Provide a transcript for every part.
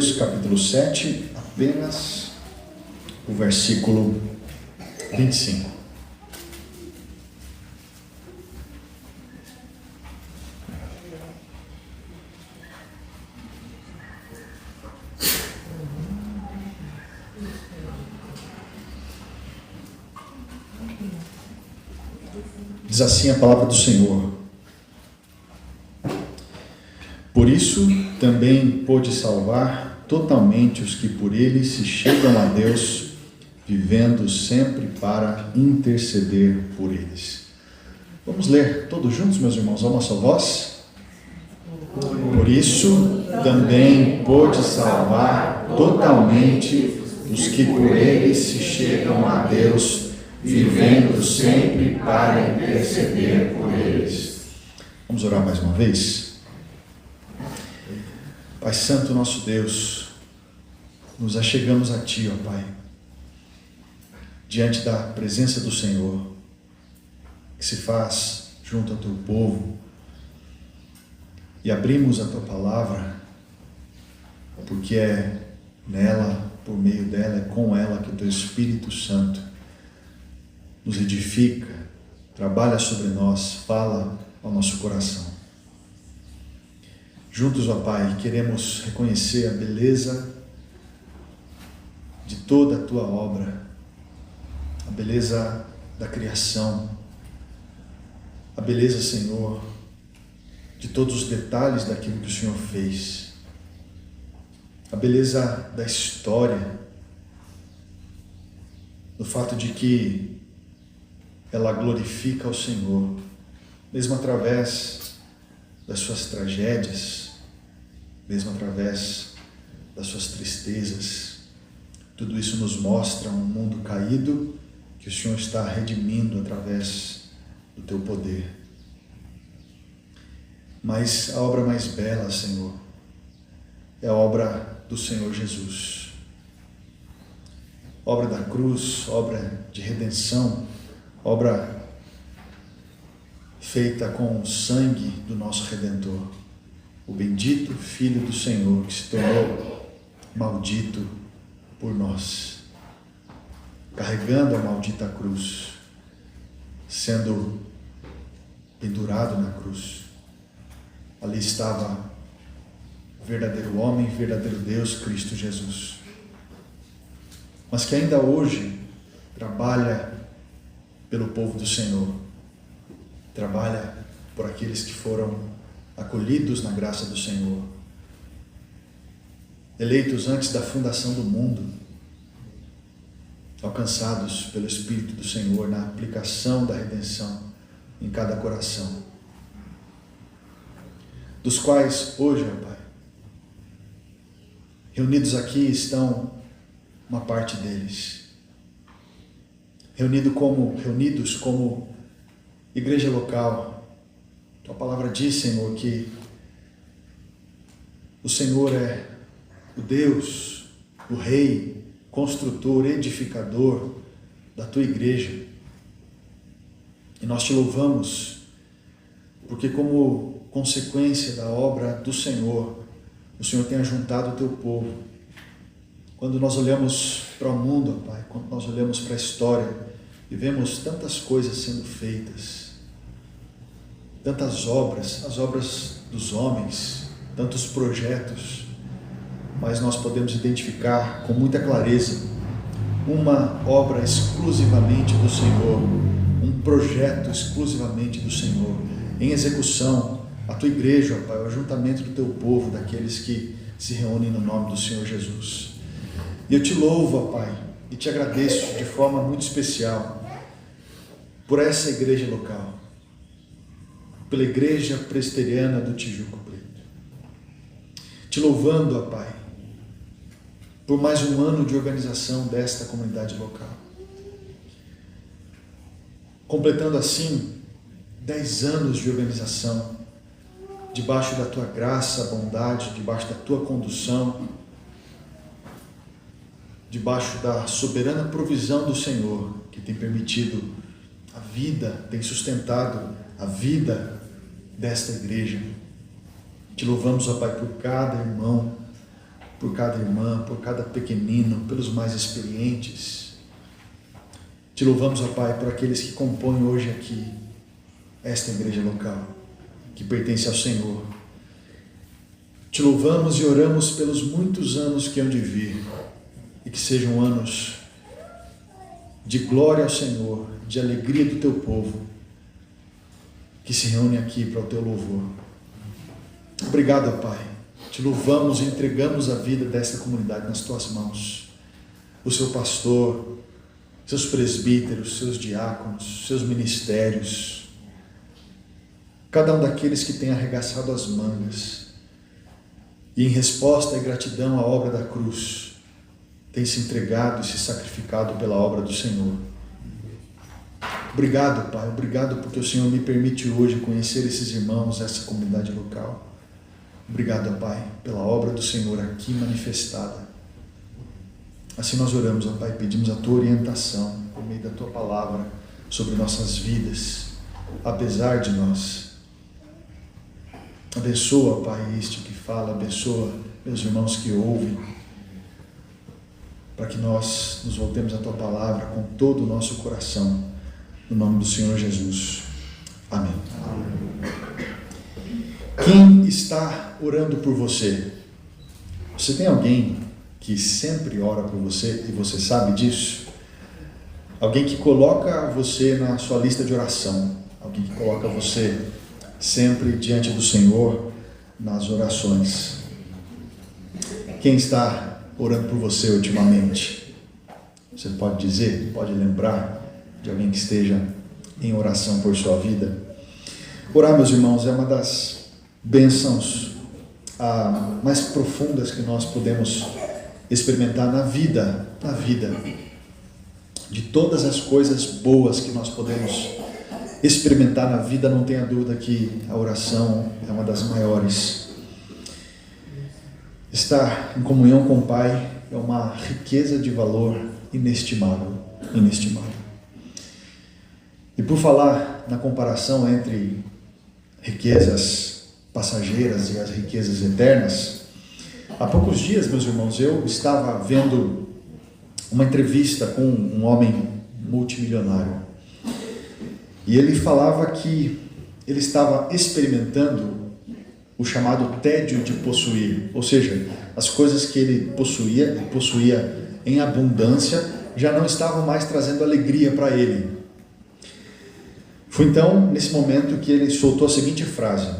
Hebreus capítulo 7, apenas o versículo 25. Diz assim a palavra do Senhor: por isso também pôde salvar totalmente os que por ele se chegam a Deus, vivendo sempre para interceder por eles. Vamos ler todos juntos, meus irmãos, a uma só voz? Por isso também pôde salvar totalmente os que por ele se chegam a Deus, vivendo sempre para interceder por eles. Vamos orar mais uma vez? Pai Santo, nosso Deus, nos achegamos a Ti, ó Pai, diante da presença do Senhor, que se faz junto ao Teu povo, e abrimos a Tua palavra, porque é nela, por meio dela, é com ela que o Teu Espírito Santo nos edifica, trabalha sobre nós, fala ao nosso coração. Juntos, ó Pai, queremos reconhecer a beleza de toda a Tua obra, a beleza da criação, a beleza, Senhor, de todos os detalhes daquilo que o Senhor fez, a beleza da história, do fato de que ela glorifica ao Senhor, mesmo através das suas tragédias, mesmo através das suas tristezas. Tudo isso nos mostra um mundo caído que o Senhor está redimindo através do Teu poder. Mas a obra mais bela, Senhor, é a obra do Senhor Jesus. Obra da cruz, obra de redenção, obra feita com o sangue do nosso Redentor, o bendito Filho do Senhor, que se tornou maldito por nós, carregando a maldita cruz, sendo pendurado na cruz. Ali estava o verdadeiro homem, verdadeiro Deus, Cristo Jesus, mas que ainda hoje trabalha pelo povo do Senhor, trabalha por aqueles que foram acolhidos na graça do Senhor, eleitos antes da fundação do mundo, alcançados pelo Espírito do Senhor na aplicação da redenção em cada coração, dos quais hoje, ó Pai, reunidos aqui estão uma parte deles, reunidos como igreja local. Tua palavra diz, Senhor, que o Senhor é o Deus, o Rei, construtor, edificador da Tua igreja. E nós Te louvamos, porque como consequência da obra do Senhor, o Senhor tem ajuntado o Teu povo. Quando nós olhamos para o mundo, Pai, quando nós olhamos para a história e vemos tantas coisas sendo feitas, tantas obras, as obras dos homens, tantos projetos, mas nós podemos identificar com muita clareza uma obra exclusivamente do Senhor, um projeto exclusivamente do Senhor, em execução, a Tua igreja, ó Pai, o ajuntamento do Teu povo, daqueles que se reúnem no nome do Senhor Jesus. E eu Te louvo, ó Pai, e Te agradeço de forma muito especial por essa igreja local, pela Igreja Presbiteriana do Tijuco Preto. Te louvando, ó Pai, por mais um ano de organização desta comunidade local, completando assim 10 anos de organização, debaixo da Tua graça, bondade, debaixo da Tua condução, debaixo da soberana provisão do Senhor, que tem permitido a vida, tem sustentado a vida desta igreja. Te louvamos, ó Pai, por cada irmão, por cada irmã, por cada pequenino, pelos mais experientes. Te louvamos, ó Pai, por aqueles que compõem hoje aqui esta igreja local, que pertence ao Senhor. Te louvamos e oramos pelos muitos anos que hão de vir, e que sejam anos de glória ao Senhor, de alegria do teu povo, que se reúne aqui para o teu louvor. Obrigado, ó Pai. Te louvamos e entregamos a vida desta comunidade nas tuas mãos. O seu pastor, seus presbíteros, seus diáconos, seus ministérios, cada um daqueles que tem arregaçado as mangas e, em resposta e gratidão à obra da cruz, tem se entregado e se sacrificado pela obra do Senhor. Obrigado, Pai, obrigado porque o Senhor me permite hoje conhecer esses irmãos, essa comunidade local. Obrigado, Pai, pela obra do Senhor aqui manifestada. Assim nós oramos, ó Pai, pedimos a Tua orientação por meio da Tua palavra sobre nossas vidas, apesar de nós. Abençoa, Pai, este que fala, abençoa meus irmãos que ouvem, para que nós nos voltemos à Tua palavra com todo o nosso coração, no nome do Senhor Jesus. Amém. Quem está orando por você? Você tem alguém que sempre ora por você e você sabe disso? Alguém que coloca você na sua lista de oração, alguém que coloca você sempre diante do Senhor nas orações. Quem está orando por você ultimamente? Você pode dizer, pode lembrar de alguém que esteja em oração por sua vida? Orar, meus irmãos, é uma das bênçãos mais profundas que nós podemos experimentar na vida. De todas as coisas boas que nós podemos experimentar na vida, não tenha dúvida que a oração é uma das maiores. Estar em comunhão com o Pai é uma riqueza de valor inestimável. E por falar na comparação entre riquezas passageiras e as riquezas eternas, há poucos dias, meus irmãos, eu estava vendo uma entrevista com um homem multimilionário. E ele falava que ele estava experimentando o chamado tédio de possuir, ou seja, as coisas que ele possuía em abundância, já não estavam mais trazendo alegria para ele. Foi então, nesse momento, que ele soltou a seguinte frase: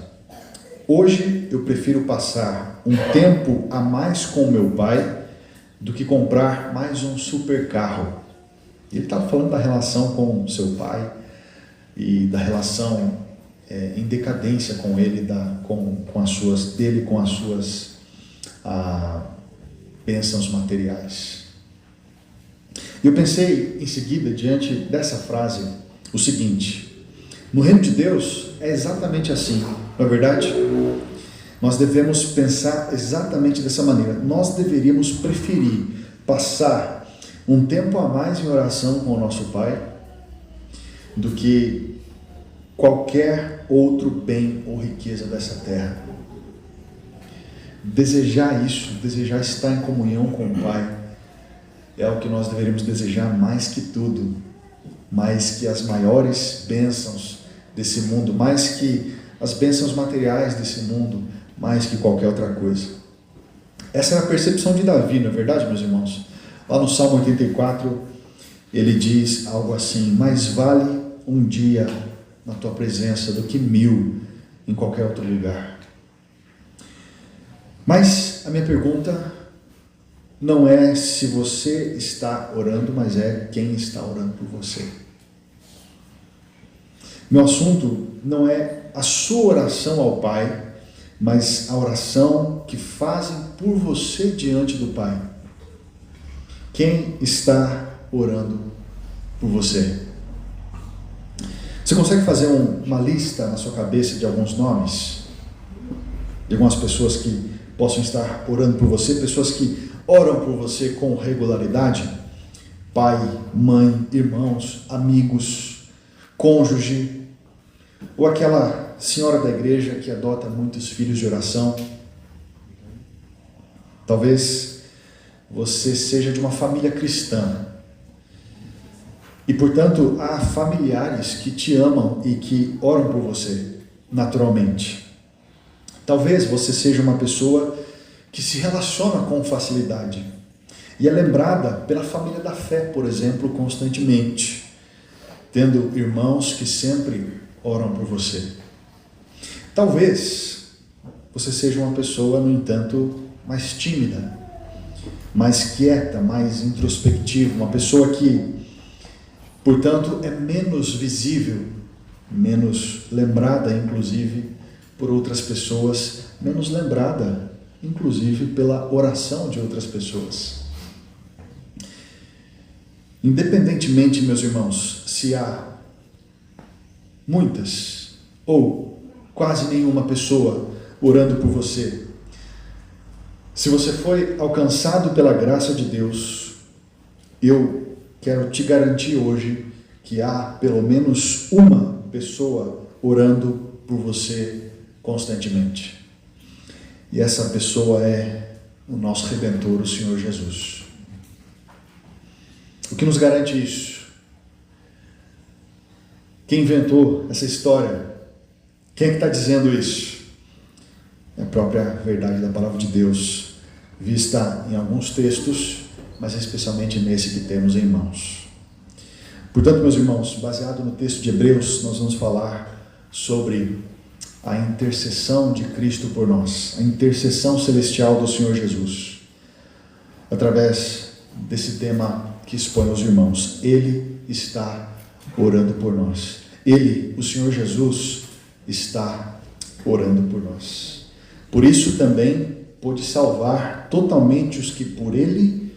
hoje eu prefiro passar um tempo a mais com o meu pai do que comprar mais um super carro. Ele estava falando da relação com seu pai e da relação em decadência com ele, com as suas bênçãos materiais. E eu pensei em seguida, diante dessa frase, o seguinte: no reino de Deus é exatamente assim, não é verdade? Nós devemos pensar exatamente dessa maneira. Nós deveríamos preferir passar um tempo a mais em oração com o nosso Pai do que qualquer outro bem ou riqueza dessa terra. Desejar isso, desejar estar em comunhão com o Pai, é o que nós deveríamos desejar mais que tudo, mais que as maiores bênçãos desse mundo, mais que as bênçãos materiais desse mundo, mais que qualquer outra coisa. Essa era a percepção de Davi, não é verdade, meus irmãos? Lá no Salmo 84, ele diz algo assim: mais vale um dia na tua presença do que 1000 em qualquer outro lugar. Mas a minha pergunta não é se você está orando, mas é quem está orando por você. Meu assunto não é a sua oração ao Pai, mas a oração que fazem por você diante do Pai. Quem está orando por você? Você consegue fazer uma lista na sua cabeça de alguns nomes? De algumas pessoas que possam estar orando por você, pessoas que oram por você com regularidade? Pai, mãe, irmãos, amigos, cônjuge, ou aquela senhora da igreja que adota muitos filhos de oração. Talvez você seja de uma família cristã e, portanto, há familiares que te amam e que oram por você, naturalmente. Talvez você seja uma pessoa que se relaciona com facilidade e é lembrada pela família da fé, por exemplo, constantemente, tendo irmãos que sempre oram por você. Talvez você seja uma pessoa, no entanto, mais tímida, mais quieta, mais introspectiva, uma pessoa que, portanto, é menos visível, menos lembrada, inclusive, por outras pessoas, menos lembrada, inclusive, pela oração de outras pessoas. Independentemente, meus irmãos, se há muitas ou quase nenhuma pessoa orando por você, se você foi alcançado pela graça de Deus, eu quero te garantir hoje que há pelo menos uma pessoa orando por você constantemente. E essa pessoa é o nosso Redentor, o Senhor Jesus. O que nos garante isso? Quem inventou essa história? Quem é que está dizendo isso? É a própria verdade da palavra de Deus, vista em alguns textos, mas especialmente nesse que temos em mãos. Portanto, meus irmãos, baseado no texto de Hebreus, nós vamos falar sobre a intercessão de Cristo por nós, a intercessão celestial do Senhor Jesus, através desse tema que expõe aos irmãos. Ele está orando por nós. Ele, o Senhor Jesus, está orando por nós. Por isso também pôde salvar totalmente os que por Ele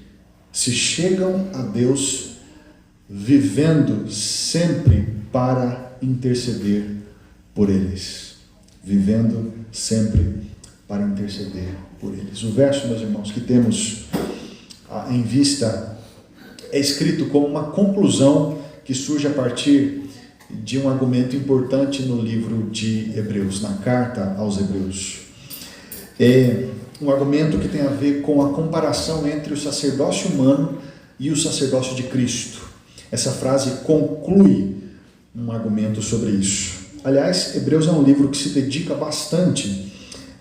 se chegam a Deus, vivendo sempre para interceder por eles. Vivendo sempre para interceder por eles. O verso, meus irmãos, que temos em vista é escrito como uma conclusão que surge a partir de um argumento importante no livro de Hebreus, na carta aos Hebreus. É um argumento que tem a ver com a comparação entre o sacerdócio humano e o sacerdócio de Cristo. Essa frase conclui um argumento sobre isso. Aliás, Hebreus é um livro que se dedica bastante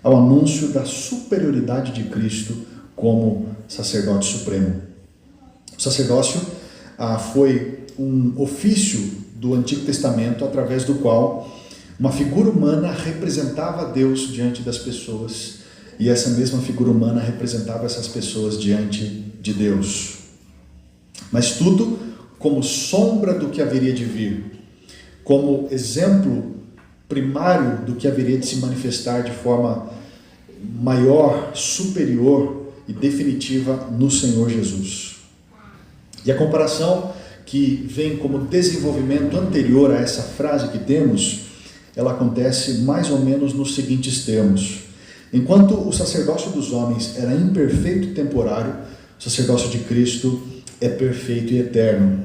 ao anúncio da superioridade de Cristo como sacerdote supremo. O sacerdócio foi um ofício do Antigo Testamento através do qual uma figura humana representava Deus diante das pessoas e essa mesma figura humana representava essas pessoas diante de Deus. Mas tudo como sombra do que haveria de vir, como exemplo primário do que haveria de se manifestar de forma maior, superior e definitiva no Senhor Jesus. E a comparação que vem como desenvolvimento anterior a essa frase que temos, ela acontece mais ou menos nos seguintes termos. Enquanto o sacerdócio dos homens era imperfeito e temporário, o sacerdócio de Cristo é perfeito e eterno.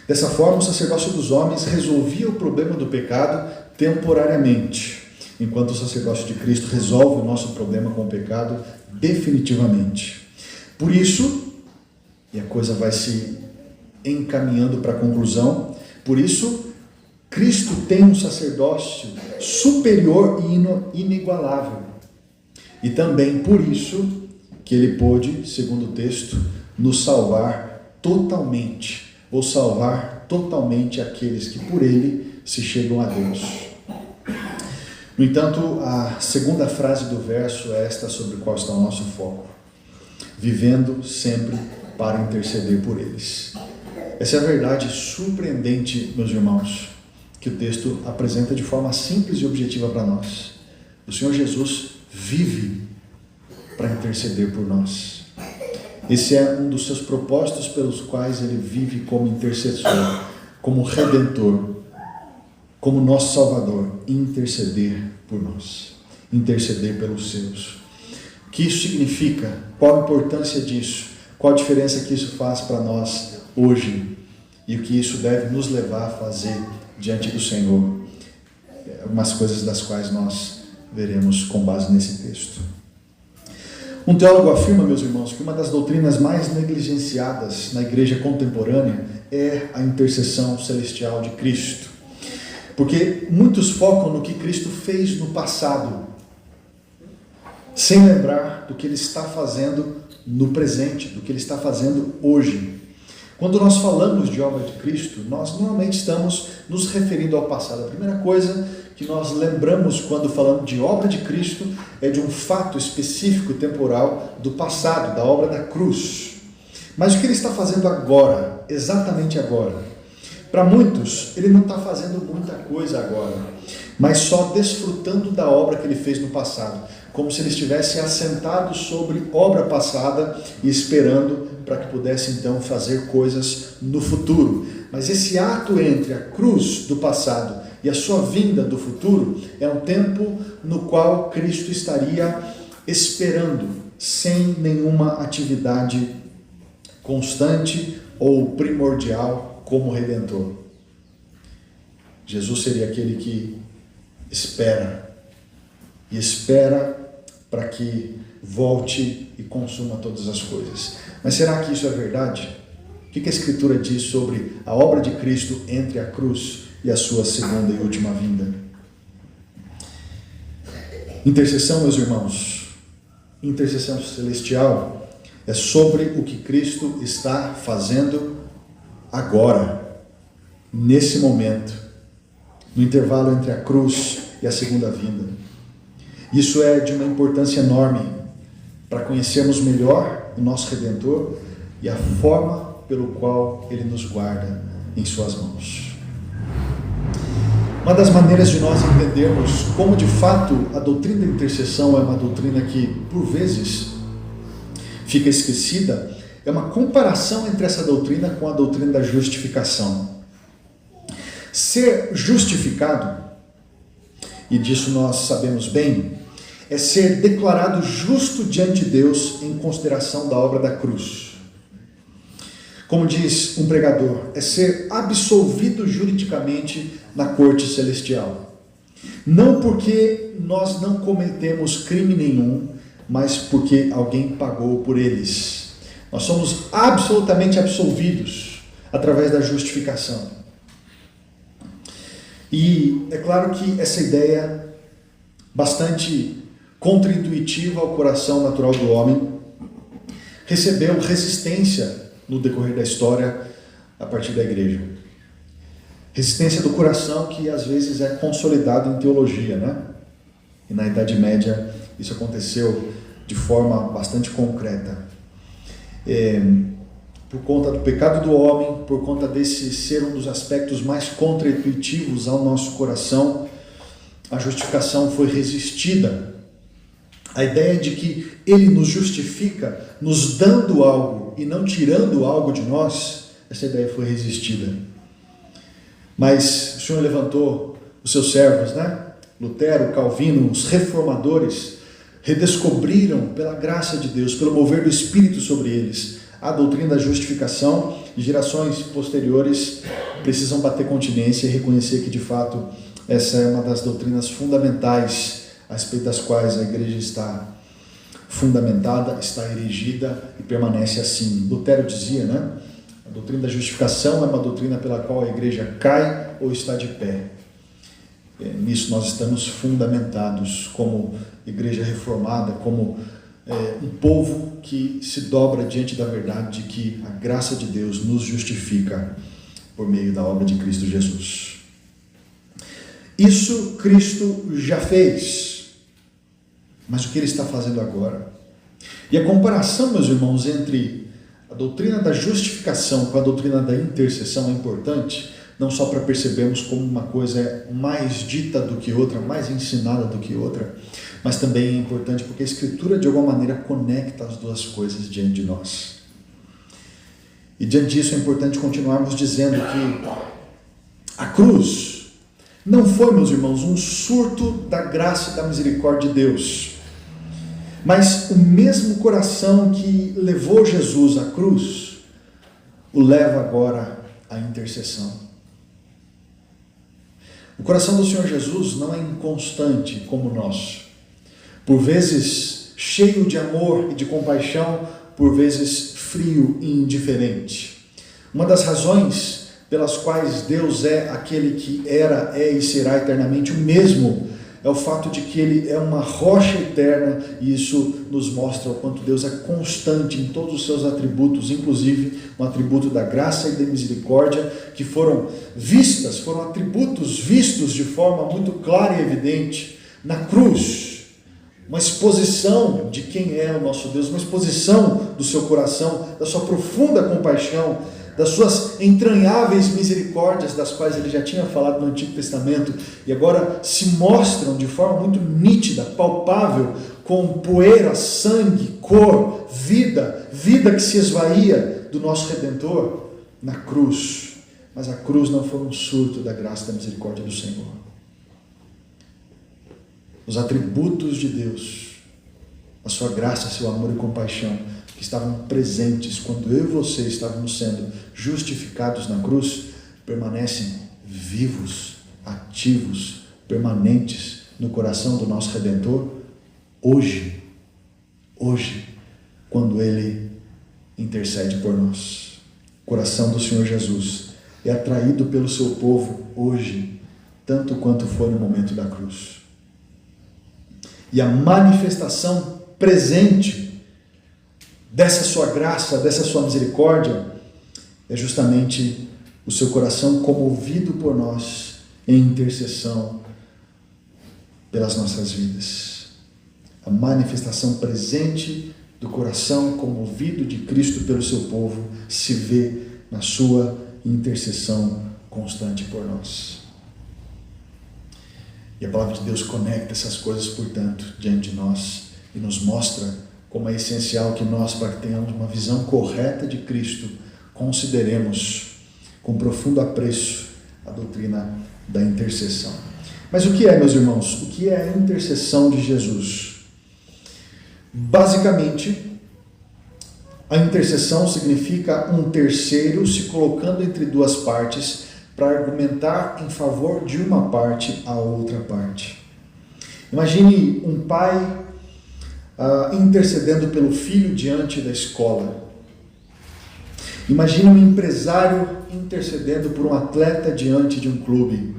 Dessa forma, o sacerdócio dos homens resolvia o problema do pecado temporariamente, enquanto o sacerdócio de Cristo resolve o nosso problema com o pecado definitivamente. Por isso, e a coisa vai se encaminhando para a conclusão, por isso, Cristo tem um sacerdócio superior e inigualável. E também por isso que ele pôde, segundo o texto, nos salvar totalmente, ou salvar totalmente aqueles que por ele se chegam a Deus. No entanto, a segunda frase do verso é esta sobre a qual está o nosso foco: vivendo sempre para interceder por eles. Essa é a verdade surpreendente, meus irmãos, que o texto apresenta de forma simples e objetiva para nós. O Senhor Jesus vive para interceder por nós. Esse é um dos seus propósitos pelos quais ele vive como intercessor, como redentor, como nosso Salvador, interceder por nós, interceder pelos seus. O que isso significa? Qual a importância disso? Qual a diferença que isso faz para nós hoje? E o que isso deve nos levar a fazer diante do Senhor? Algumas coisas das quais nós veremos com base nesse texto. Um teólogo afirma, meus irmãos, que uma das doutrinas mais negligenciadas na igreja contemporânea é a intercessão celestial de Cristo. Porque muitos focam no que Cristo fez no passado, sem lembrar do que Ele está fazendo no presente, do que Ele está fazendo hoje. Quando nós falamos de obra de Cristo, nós normalmente estamos nos referindo ao passado. A primeira coisa que nós lembramos quando falamos de obra de Cristo é de um fato específico e temporal do passado, da obra da cruz. Mas o que Ele está fazendo agora, exatamente agora? Para muitos, Ele não está fazendo muita coisa agora, mas só desfrutando da obra que Ele fez no passado, como se Ele estivesse assentado sobre obra passada e esperando para que pudesse então fazer coisas no futuro. Mas esse ato entre a cruz do passado e a sua vinda do futuro é um tempo no qual Cristo estaria esperando, sem nenhuma atividade constante ou primordial como Redentor. Jesus seria aquele que espera, e espera para que volte e consuma todas as coisas. Mas será que isso é verdade? O que a Escritura diz sobre a obra de Cristo entre a cruz e a sua segunda e última vinda? Intercessão, meus irmãos, intercessão celestial é sobre o que Cristo está fazendo agora, nesse momento, no intervalo entre a cruz e a segunda vinda. Isso é de uma importância enorme para conhecermos melhor o nosso Redentor e a forma pelo qual Ele nos guarda em suas mãos. Uma das maneiras de nós entendermos como de fato a doutrina da intercessão é uma doutrina que, por vezes, fica esquecida, é uma comparação entre essa doutrina com a doutrina da justificação. Ser justificado, e disso nós sabemos bem, é ser declarado justo diante de Deus em consideração da obra da cruz. Como diz um pregador, é ser absolvido juridicamente na corte celestial. Não porque nós não cometemos crime nenhum, mas porque alguém pagou por eles. Nós somos absolutamente absolvidos através da justificação. E é claro que essa ideia, bastante contraintuitiva ao coração natural do homem, recebeu resistência no decorrer da história a partir da igreja. Resistência do coração que às vezes é consolidado em teologia, né? E na Idade Média isso aconteceu de forma bastante concreta. Por conta do pecado do homem, por conta desse ser um dos aspectos mais contraintuitivos ao nosso coração, a justificação foi resistida. A ideia de que Ele nos justifica nos dando algo e não tirando algo de nós, essa ideia foi resistida. Mas o Senhor levantou os seus servos, né? Lutero, Calvino, os reformadores, redescobriram pela graça de Deus, pelo mover do Espírito sobre eles, a doutrina da justificação, e gerações posteriores precisam bater continência e reconhecer que de fato essa é uma das doutrinas fundamentais a respeito das quais a igreja está fundamentada, está erigida e permanece assim. Lutero dizia, né? A doutrina da justificação é uma doutrina pela qual a igreja cai ou está de pé. Nisso nós estamos fundamentados como igreja reformada, como um povo que se dobra diante da verdade de que a graça de Deus nos justifica por meio da obra de Cristo Jesus. Isso Cristo já fez, mas o que Ele está fazendo agora? E a comparação, meus irmãos, entre a doutrina da justificação com a doutrina da intercessão é importante, não só para percebermos como uma coisa é mais dita do que outra, mais ensinada do que outra, mas também é importante porque a Escritura de alguma maneira conecta as duas coisas diante de nós. E diante disso é importante continuarmos dizendo que a cruz não foi, meus irmãos, um surto da graça e da misericórdia de Deus, mas o mesmo coração que levou Jesus à cruz o leva agora à intercessão. O coração do Senhor Jesus não é inconstante como o nosso. Por vezes cheio de amor e de compaixão, por vezes frio e indiferente. Uma das razões pelas quais Deus é aquele que era, é e será eternamente o mesmo, é o fato de que Ele é uma rocha eterna, e isso nos mostra o quanto Deus é constante em todos os seus atributos, inclusive o atributo da graça e da misericórdia, que foram atributos vistos de forma muito clara e evidente na cruz. Uma exposição de quem é o nosso Deus, uma exposição do seu coração, da sua profunda compaixão, das suas entranháveis misericórdias, das quais ele já tinha falado no Antigo Testamento, e agora se mostram de forma muito nítida, palpável, com poeira, sangue, cor, vida que se esvaía do nosso Redentor na cruz. Mas a cruz não foi um surto da graça e da misericórdia do Senhor. Os atributos de Deus, a sua graça, seu amor e compaixão, que estavam presentes quando eu e você estávamos sendo justificados na cruz, permanecem vivos, ativos, permanentes no coração do nosso Redentor, hoje, quando Ele intercede por nós. O coração do Senhor Jesus é atraído pelo seu povo hoje, tanto quanto foi no momento da cruz. E a manifestação presente dessa sua graça, dessa sua misericórdia, é justamente o seu coração comovido por nós em intercessão pelas nossas vidas. A manifestação presente do coração comovido de Cristo pelo seu povo se vê na sua intercessão constante por nós. E a palavra de Deus conecta essas coisas, portanto, diante de nós e nos mostra como é essencial que nós, para que tenhamos uma visão correta de Cristo, consideremos com profundo apreço a doutrina da intercessão. Mas o que é, meus irmãos? O que é a intercessão de Jesus? Basicamente, a intercessão significa um terceiro se colocando entre duas partes para argumentar em favor de uma parte à outra parte. Imagine um pai intercedendo pelo filho diante da escola. Imagine um empresário intercedendo por um atleta diante de um clube.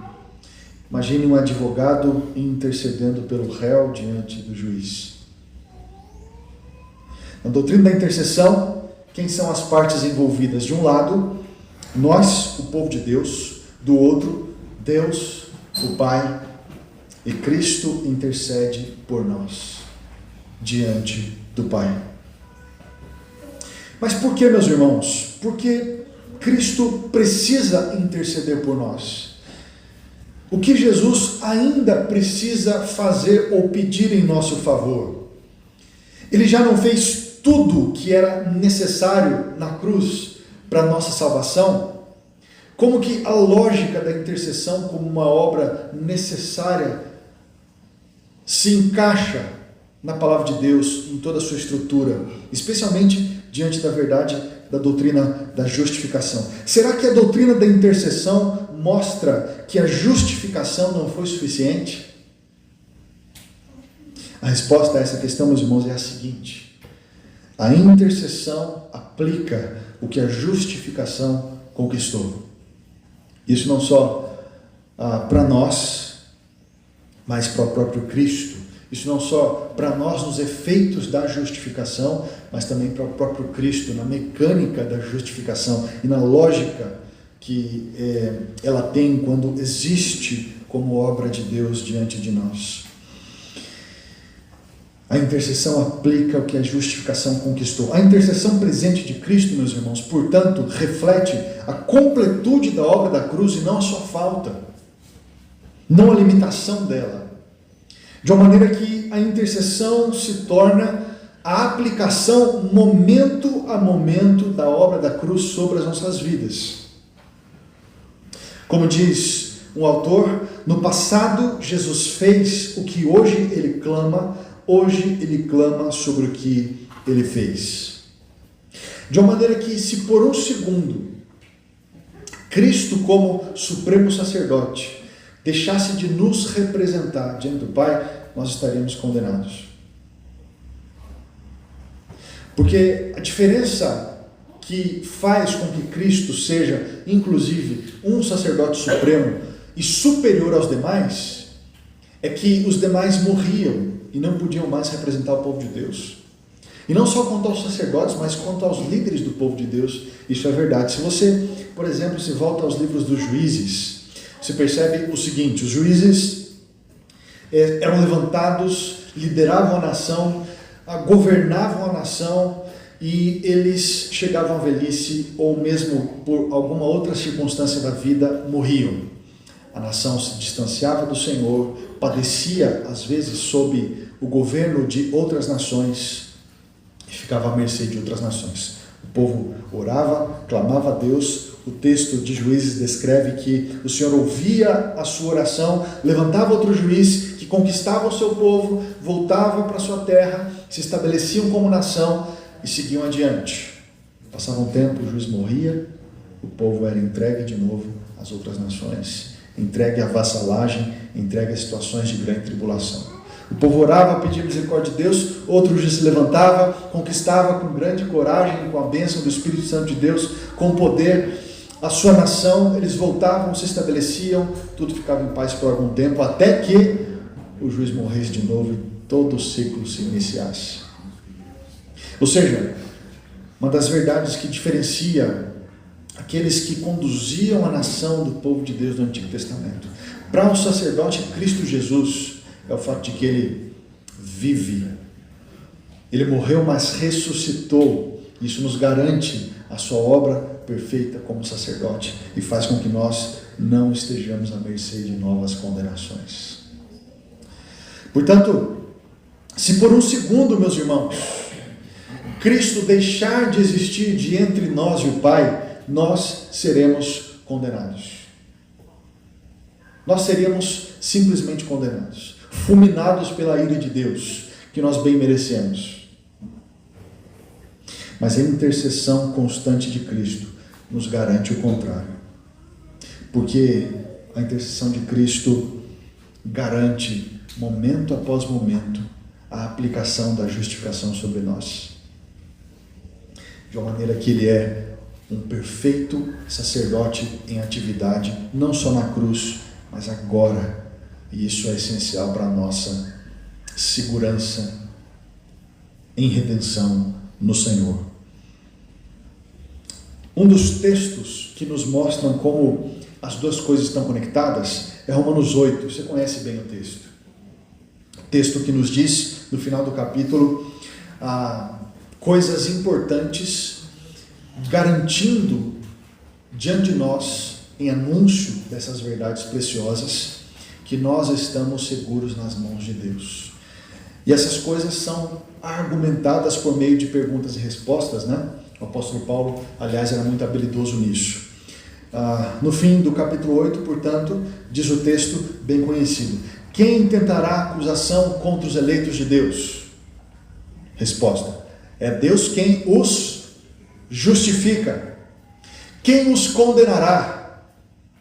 Imagine um advogado intercedendo pelo réu diante do juiz. Na doutrina da intercessão, quem são as partes envolvidas? De um lado, nós, o povo de Deus; do outro, Deus, o Pai, e Cristo intercede por nós diante do Pai. Mas por que, meus irmãos? Porque Cristo precisa interceder por nós. O que Jesus ainda precisa fazer ou pedir em nosso favor? Ele já não fez tudo que era necessário na cruz para a nossa salvação? Como que a lógica da intercessão como uma obra necessária se encaixa na palavra de Deus em toda a sua estrutura, especialmente diante da verdade da doutrina da justificação? Será que a doutrina da intercessão mostra que a justificação não foi suficiente? A resposta a essa questão, meus irmãos, é a seguinte: a intercessão aplica o que a justificação conquistou. Isso não só para nós, mas para o próprio Cristo. Isso não só para nós nos efeitos da justificação, mas também para o próprio Cristo, na mecânica da justificação e na lógica que ela tem quando existe como obra de Deus diante de nós. A intercessão aplica o que a justificação conquistou. A intercessão presente de Cristo, meus irmãos, portanto, reflete a completude da obra da cruz e não a sua falta, não a limitação dela. De uma maneira que a intercessão se torna a aplicação momento a momento da obra da cruz sobre as nossas vidas. Como diz um autor, no passado Jesus fez o que hoje ele clama. Hoje ele clama sobre o que ele fez. De uma maneira que, se por um segundo Cristo, como supremo sacerdote, deixasse de nos representar diante do Pai, nós estaríamos condenados. Porque a diferença que faz com que Cristo seja, inclusive, um sacerdote supremo e superior aos demais, é que os demais morriam e não podiam mais representar o povo de Deus. E não só quanto aos sacerdotes, mas quanto aos líderes do povo de Deus, isso é verdade. Se você, por exemplo, se volta aos livros dos juízes, você percebe o seguinte: os juízes eram levantados, lideravam a nação, governavam a nação, e eles chegavam à velhice, ou mesmo por alguma outra circunstância da vida, morriam. A nação se distanciava do Senhor, padecia às vezes sob o governo de outras nações e ficava à mercê de outras nações. O povo orava, clamava a Deus. O texto de Juízes descreve que o Senhor ouvia a sua oração, levantava outro juiz que conquistava o seu povo, voltava para a sua terra, se estabeleciam como nação e seguiam adiante. Passava um tempo, o juiz morria, o povo era entregue de novo às outras nações, entregue à vassalagem, entregue a situações de grande tribulação. O povo orava, pedia misericórdia de Deus, outro juiz se levantava, conquistava com grande coragem, com a bênção do Espírito Santo de Deus, com poder, a sua nação, eles voltavam, se estabeleciam, tudo ficava em paz por algum tempo, até que o juiz morresse de novo e todo o ciclo se iniciasse. Ou seja, uma das verdades que diferencia aqueles que conduziam a nação do povo de Deus no Antigo Testamento para o sacerdote Cristo Jesus é o fato de que ele vive. Ele morreu, mas ressuscitou. Isso nos garante a sua obra perfeita como sacerdote e faz com que nós não estejamos à mercê de novas condenações. Portanto, se por um segundo, meus irmãos, Cristo deixar de existir de entre nós e o Pai, nós seremos condenados. Nós seríamos simplesmente condenados, fulminados pela ira de Deus, que nós bem merecemos. Mas a intercessão constante de Cristo nos garante o contrário. Porque a intercessão de Cristo garante, momento após momento, a aplicação da justificação sobre nós. De uma maneira que ele é um perfeito sacerdote em atividade, não só na cruz, mas agora. E isso é essencial para a nossa segurança em redenção no Senhor. Um dos textos que nos mostram como as duas coisas estão conectadas é Romanos 8. Você conhece bem o texto. Texto que nos diz, no final do capítulo, coisas importantes, garantindo diante de nós, em anúncio dessas verdades preciosas, que nós estamos seguros nas mãos de Deus. E essas coisas são argumentadas por meio de perguntas e respostas, né? O apóstolo Paulo, aliás, era muito habilidoso nisso. No fim do capítulo 8, portanto, diz o texto bem conhecido: quem tentará acusação contra os eleitos de Deus? Resposta: é Deus quem os justifica. Quem os condenará?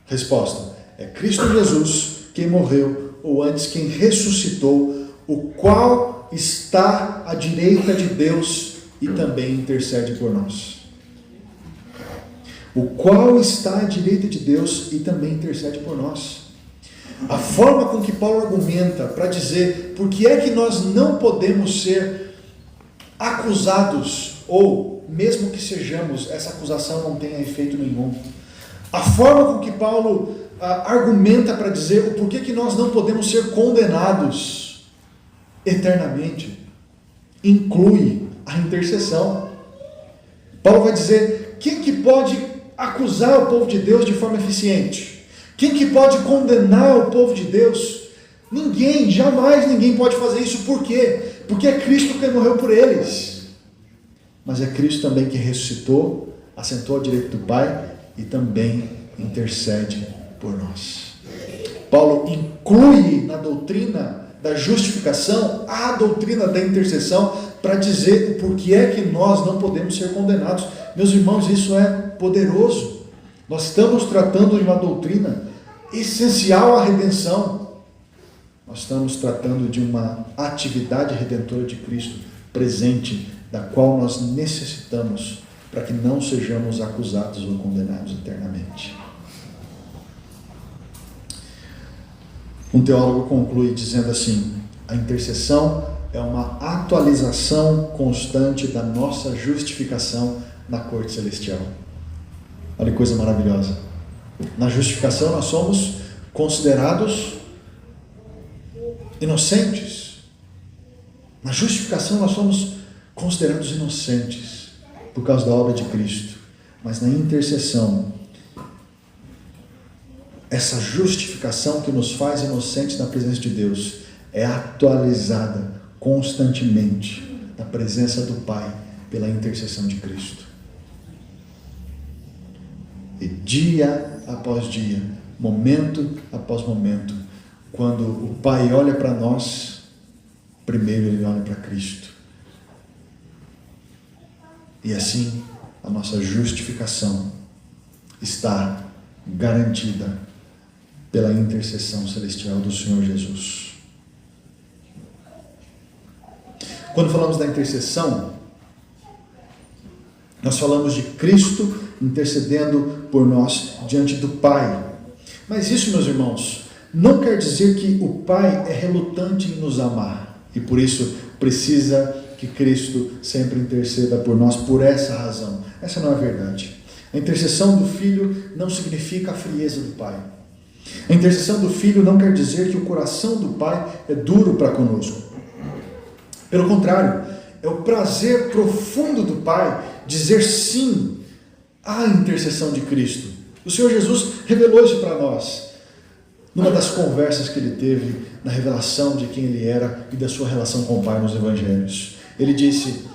Resposta: é Cristo Jesus quem morreu, ou antes quem ressuscitou, o qual está à direita de Deus e também intercede por nós. O qual está à direita de Deus e também intercede por nós. A forma com que Paulo argumenta para dizer por que é que nós não podemos ser acusados, ou mesmo que sejamos, essa acusação não tenha efeito nenhum. A forma com que Paulo argumenta para dizer o porquê que nós não podemos ser condenados eternamente inclui a intercessão. Paulo vai dizer: quem que pode acusar o povo de Deus de forma eficiente? Quem que pode condenar o povo de Deus? Ninguém, jamais ninguém pode fazer isso. Por quê? Porque é Cristo quem morreu por eles. Mas é Cristo também que ressuscitou, assentou à direita do Pai e também intercede por nós. Paulo inclui na doutrina da justificação a doutrina da intercessão para dizer o porquê é que nós não podemos ser condenados. Meus irmãos, isso é poderoso. Nós estamos tratando de uma doutrina essencial à redenção. Nós estamos tratando de uma atividade redentora de Cristo presente da qual nós necessitamos para que não sejamos acusados ou condenados eternamente. Um teólogo conclui dizendo assim: a intercessão é uma atualização constante da nossa justificação na corte celestial. Olha que coisa maravilhosa. Na justificação nós somos considerados inocentes. Na justificação nós somos considerados inocentes por causa da obra de Cristo. Mas na intercessão, essa justificação que nos faz inocentes na presença de Deus é atualizada constantemente na presença do Pai pela intercessão de Cristo. E dia após dia, momento após momento, quando o Pai olha para nós, primeiro Ele olha para Cristo. E assim, a nossa justificação está garantida pela intercessão celestial do Senhor Jesus. Quando falamos da intercessão, nós falamos de Cristo intercedendo por nós diante do Pai. Mas isso, meus irmãos, não quer dizer que o Pai é relutante em nos amar e por isso precisa que Cristo sempre interceda por nós por essa razão. Essa não é a verdade. A intercessão do Filho não significa a frieza do Pai. A intercessão do Filho não quer dizer que o coração do Pai é duro para conosco. Pelo contrário, é o prazer profundo do Pai dizer sim à intercessão de Cristo. O Senhor Jesus revelou isso para nós numa das conversas que ele teve na revelação de quem ele era e da sua relação com o Pai nos Evangelhos. Ele disse: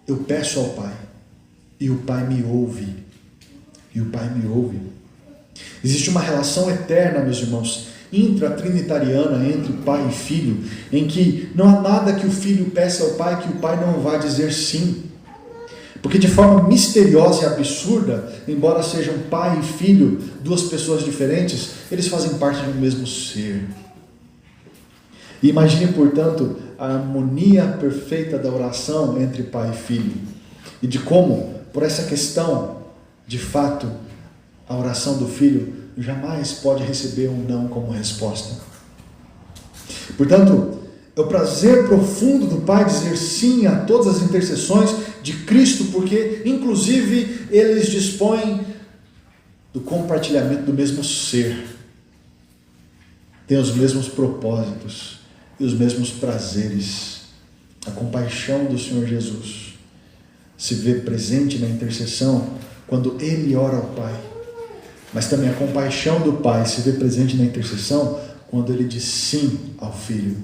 eu peço ao Pai e o Pai me ouve. E o Pai me ouve. Existe uma relação eterna, meus irmãos, intratrinitariana entre Pai e Filho, em que não há nada que o Filho peça ao Pai que o Pai não vá dizer sim. Porque de forma misteriosa e absurda, embora sejam Pai e Filho, duas pessoas diferentes, eles fazem parte do mesmo ser. E imagine, portanto, a harmonia perfeita da oração entre Pai e Filho. E de como, por essa questão, de fato, a oração do Filho jamais pode receber um não como resposta. Portanto, é o prazer profundo do Pai dizer sim a todas as intercessões de Cristo, porque, inclusive, eles dispõem do compartilhamento do mesmo ser, têm os mesmos propósitos e os mesmos prazeres. A compaixão do Senhor Jesus se vê presente na intercessão quando Ele ora ao Pai, mas também a compaixão do Pai se vê presente na intercessão quando Ele diz sim ao Filho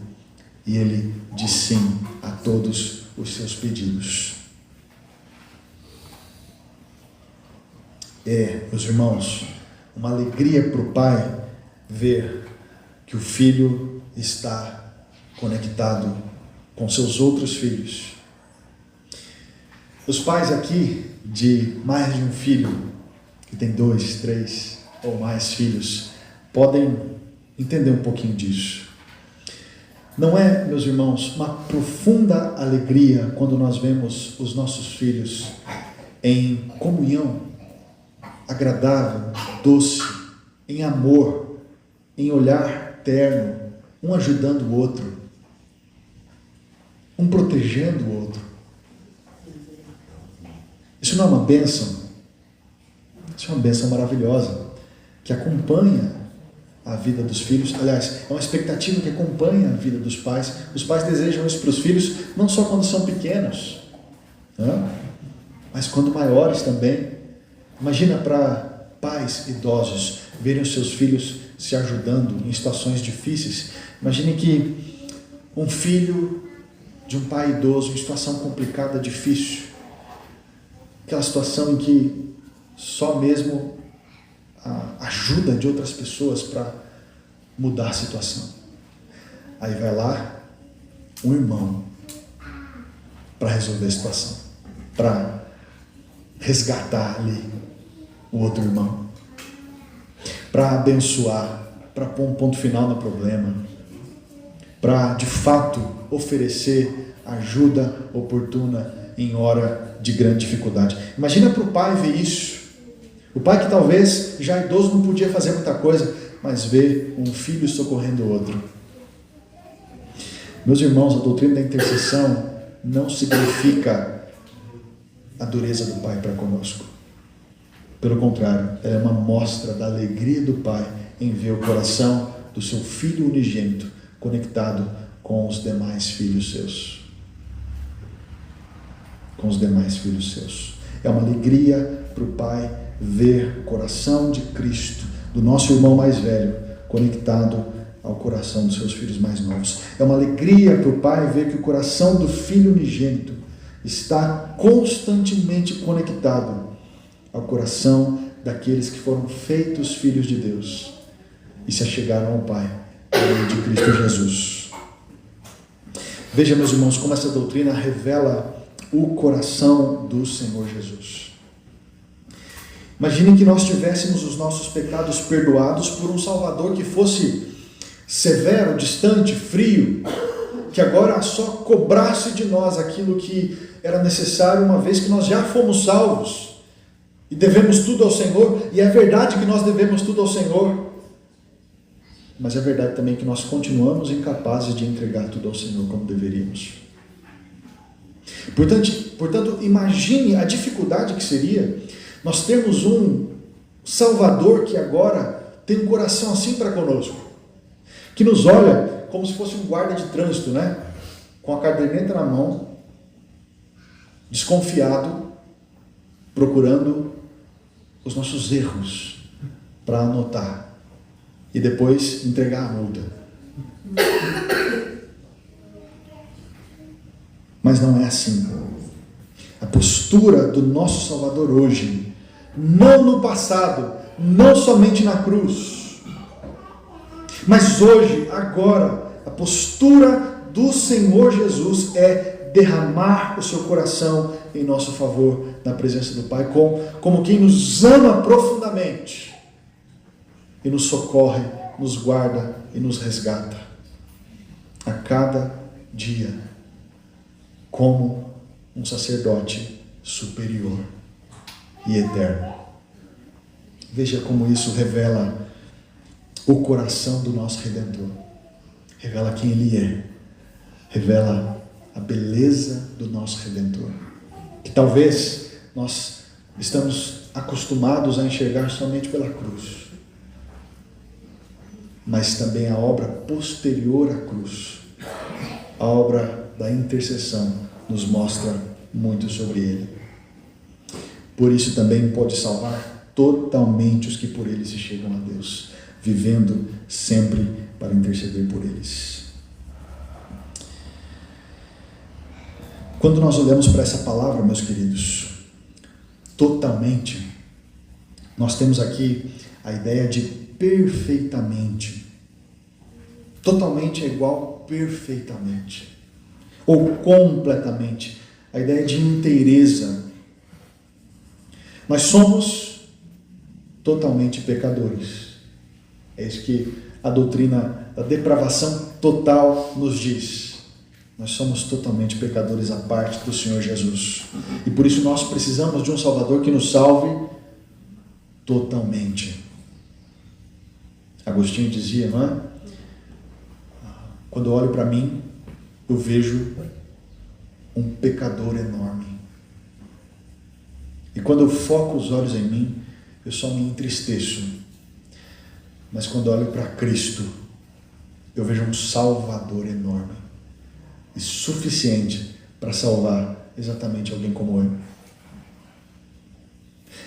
e Ele diz sim a todos os seus pedidos. Meus irmãos, uma alegria para o Pai ver que o Filho está conectado com seus outros filhos. Os pais aqui de mais de um filho, que tem 2, 3 ou mais filhos, podem entender um pouquinho disso. Não é, meus irmãos, uma profunda alegria quando nós vemos os nossos filhos em comunhão agradável, doce, em amor, em olhar terno, um ajudando o outro, um protegendo o outro. Isso não é uma bênção? Isso é uma bênção maravilhosa, que acompanha a vida dos filhos. Aliás, é uma expectativa que acompanha a vida dos pais. Os pais desejam isso para os filhos, não só quando são pequenos, mas quando maiores também. Imagina para pais idosos verem os seus filhos se ajudando em situações difíceis. Imagine que um filho de um pai idoso em situação complicada, difícil, aquela situação em que só mesmo a ajuda de outras pessoas para mudar a situação. Aí vai lá um irmão para resolver a situação, para resgatar ali o outro irmão, para abençoar, para pôr um ponto final no problema, para de fato oferecer ajuda oportuna em hora de grande dificuldade. Imagina para o pai ver isso. O pai que talvez já idoso não podia fazer muita coisa, mas vê um filho socorrendo o outro. Meus irmãos, a doutrina da intercessão não significa a dureza do pai para conosco. Pelo contrário, ela é uma mostra da alegria do pai em ver o coração do seu filho unigênito conectado com os demais filhos seus. Com os demais filhos seus. É uma alegria para o pai ver o coração de Cristo, do nosso irmão mais velho, conectado ao coração dos seus filhos mais novos. É uma alegria para o pai ver que o coração do filho unigênito está constantemente conectado ao coração daqueles que foram feitos filhos de Deus e se achegaram ao Pai, por meio de Cristo Jesus. Veja, meus irmãos, como essa doutrina revela o coração do Senhor Jesus. Imaginem que nós tivéssemos os nossos pecados perdoados por um Salvador que fosse severo, distante, frio, que agora só cobrasse de nós aquilo que era necessário, uma vez que nós já fomos salvos e devemos tudo ao Senhor. E é verdade que nós devemos tudo ao Senhor, mas é verdade também que nós continuamos incapazes de entregar tudo ao Senhor como deveríamos. Portanto, imagine a dificuldade que seria nós termos um Salvador que agora tem um coração assim para conosco, que nos olha como se fosse um guarda de trânsito, né? Com a caderneta na mão, desconfiado, procurando os nossos erros para anotar e depois entregar a multa. Mas não é assim. A postura do nosso Salvador hoje, não no passado, não somente na cruz, mas hoje, agora, a postura do Senhor Jesus é derramar o seu coração em nosso favor na presença do Pai, como quem nos ama profundamente e nos socorre, nos guarda e nos resgata a cada dia, como um sacerdote superior e eterno. Veja como isso revela o coração do nosso Redentor, revela quem Ele é, revela a beleza do nosso Redentor, que talvez nós estamos acostumados a enxergar somente pela cruz, mas também a obra posterior à cruz, a obra da intercessão, nos mostra muito sobre Ele. Por isso também pode salvar totalmente os que por Ele se chegam a Deus, vivendo sempre para interceder por eles. Quando nós olhamos para essa palavra, meus queridos, totalmente, nós temos aqui a ideia de perfeitamente. Totalmente é igual perfeitamente, ou completamente, a ideia de inteireza. Nós somos totalmente pecadores. É isso que a doutrina da depravação total nos diz. Nós somos totalmente pecadores à parte do Senhor Jesus. E por isso nós precisamos de um Salvador que nos salve totalmente. Agostinho dizia, não é? Quando eu olho para mim, eu vejo um pecador enorme. E quando eu foco os olhos em mim, eu só me entristeço. Mas quando eu olho para Cristo, eu vejo um Salvador enorme e suficiente para salvar exatamente alguém como eu.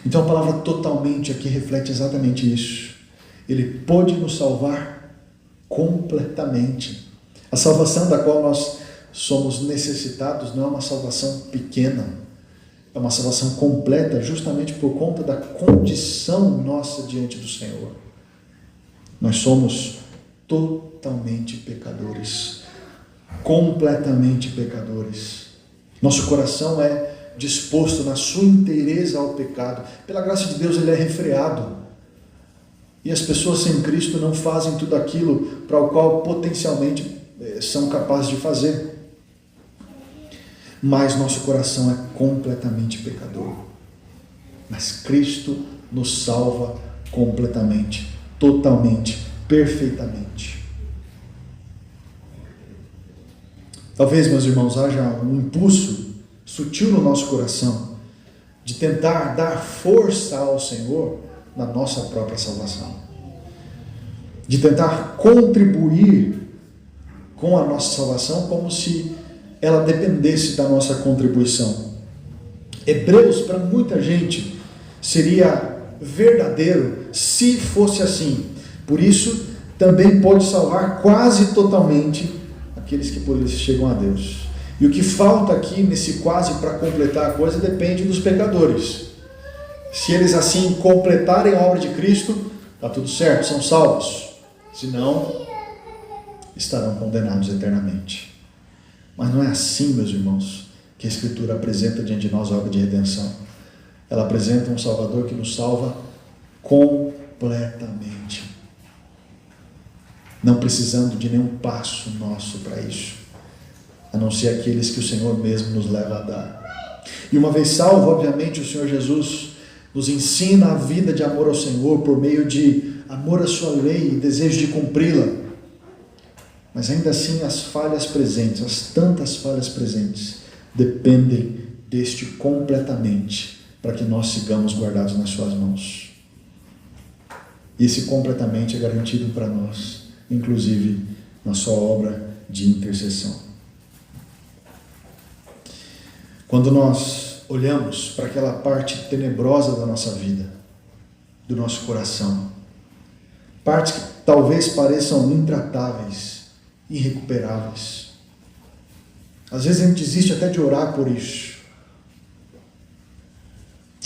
Então a palavra totalmente aqui reflete exatamente isso. Ele pôde nos salvar completamente. A salvação da qual nós somos necessitados não é uma salvação pequena, é uma salvação completa, justamente por conta da condição nossa diante do Senhor. Nós somos totalmente pecadores, completamente pecadores. Nosso coração é disposto na sua inteireza ao pecado. Pela graça de Deus ele é refreado. E as pessoas sem Cristo não fazem tudo aquilo para o qual potencialmente são capazes de fazer. mas nosso coração é completamente pecador. Mas Cristo nos salva completamente, totalmente, perfeitamente. Talvez, meus irmãos, haja um impulso sutil no nosso coração de tentar dar força ao Senhor na nossa própria salvação, de tentar contribuir com a nossa salvação como se ela dependesse da nossa contribuição. Hebreus, para muita gente, seria verdadeiro se fosse assim. Por isso, também pode salvar quase totalmente aqueles que por isso chegam a Deus. E o que falta aqui nesse quase para completar a coisa depende dos pecadores. Se eles assim completarem a obra de Cristo, está tudo certo, são salvos. Se não, estarão condenados eternamente. Mas não é assim, meus irmãos, que a Escritura apresenta diante de nós a obra de redenção. Ela apresenta um Salvador que nos salva completamente, não precisando de nenhum passo nosso para isso, a não ser aqueles que o Senhor mesmo nos leva a dar. E uma vez salvo, obviamente, o Senhor Jesus nos ensina a vida de amor ao Senhor por meio de amor à sua lei e desejo de cumpri-la. Mas ainda assim as falhas presentes, as tantas falhas presentes, dependem deste completamente, para que nós sigamos guardados nas suas mãos. E esse completamente é garantido para nós, inclusive na sua obra de intercessão. Quando nós olhamos para aquela parte tenebrosa da nossa vida, do nosso coração, partes que talvez pareçam intratáveis, irrecuperáveis. Às vezes a gente desiste até de orar por isso.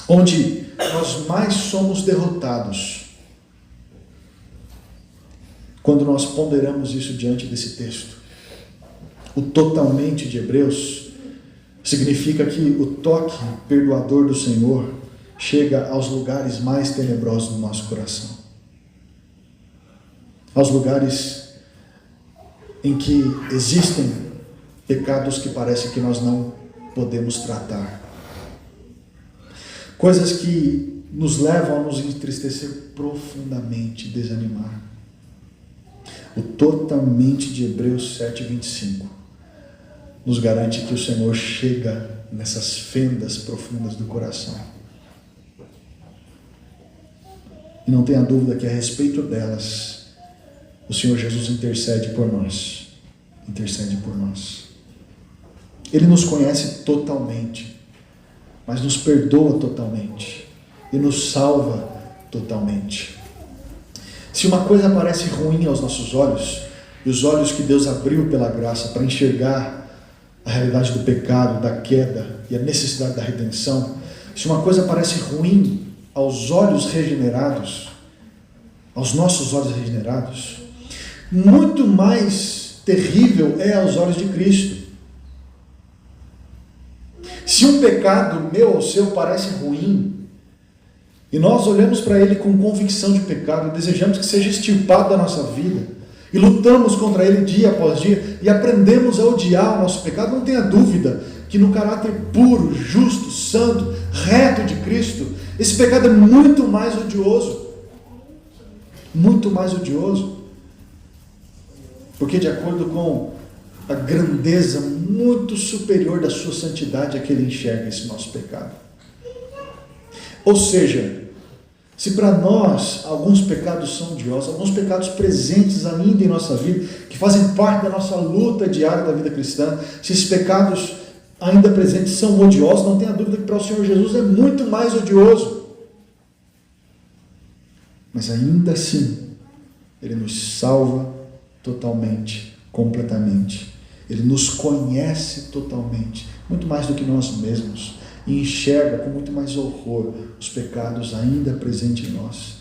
Onde nós mais somos derrotados, quando nós ponderamos isso diante desse texto. O totalmente de Hebreus significa que o toque perdoador do Senhor chega aos lugares mais tenebrosos do nosso coração. Aos lugares em que existem pecados que parece que nós não podemos tratar. Coisas que nos levam a nos entristecer profundamente, desanimar. O totalmente de Hebreus 7:25 nos garante que o Senhor chega nessas fendas profundas do coração. E não tenha dúvida que a respeito delas, o Senhor Jesus intercede por nós. Intercede por nós. Ele nos conhece totalmente, mas nos perdoa totalmente e nos salva totalmente. Se uma coisa parece ruim aos nossos olhos, e os olhos que Deus abriu pela graça para enxergar a realidade do pecado, da queda e a necessidade da redenção, se uma coisa parece ruim aos olhos regenerados, aos nossos olhos regenerados, muito mais terrível é aos olhos de Cristo. Se um pecado meu ou seu parece ruim, e nós olhamos para ele com convicção de pecado, e desejamos que seja extirpado da nossa vida, e lutamos contra ele dia após dia, e aprendemos a odiar o nosso pecado, não tenha dúvida que no caráter puro, justo, santo, reto de Cristo, esse pecado é muito mais odioso. Muito mais odioso. Porque de acordo com a grandeza muito superior da sua santidade é que ele enxerga esse nosso pecado. Ou seja, se para nós alguns pecados são odiosos, alguns pecados presentes ainda em nossa vida, que fazem parte da nossa luta diária da vida cristã, se esses pecados ainda presentes são odiosos, não tenha dúvida que para o Senhor Jesus é muito mais odioso. Mas ainda assim, Ele nos salva totalmente, completamente. Ele nos conhece totalmente, muito mais do que nós mesmos, e enxerga com muito mais horror os pecados ainda presentes em nós.